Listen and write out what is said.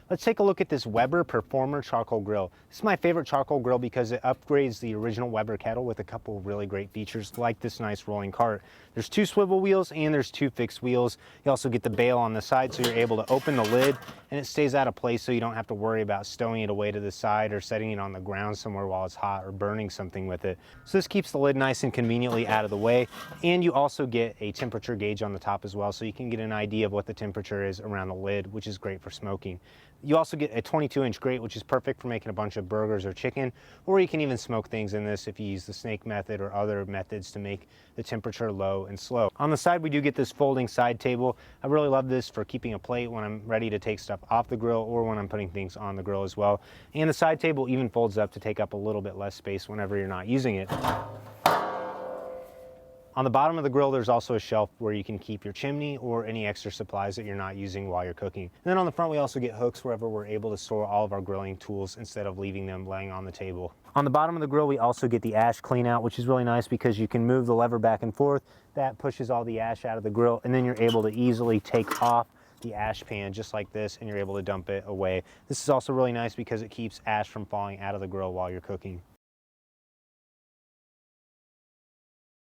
Let's take a look at this Weber Performer charcoal grill. This is my favorite charcoal grill because it upgrades the original Weber kettle with a couple of really great features like this nice rolling cart. There's 2 swivel wheels and there's 2 fixed wheels. You also get the bail on the side so you're able to open the lid and it stays out of place so you don't have to worry about stowing it away to the side or setting it on the ground somewhere while it's hot or burning something with it. So this keeps the lid nice and conveniently out of the way, and you also get a temperature gauge on the top as well so you can get an idea of what the temperature is around the lid, which is great for smoking. You also get a 22-inch grate, which is perfect for making a bunch of burgers or chicken, or you can even smoke things in this if you use the snake method or other methods to make the temperature low and slow. On the side, we do get this folding side table. I really love this for keeping a plate when I'm ready to take stuff off the grill or when I'm putting things on the grill as well. And the side table even folds up to take up a little bit less space whenever you're not using it. On the bottom of the grill, there's also a shelf where you can keep your chimney or any extra supplies that you're not using while you're cooking. And then on the front, we also get hooks wherever we're able to store all of our grilling tools instead of leaving them laying on the table. On the bottom of the grill, we also get the ash clean out, which is really nice because you can move the lever back and forth. That pushes all the ash out of the grill, and then you're able to easily take off the ash pan just like this, and you're able to dump it away. This is also really nice because it keeps ash from falling out of the grill while you're cooking.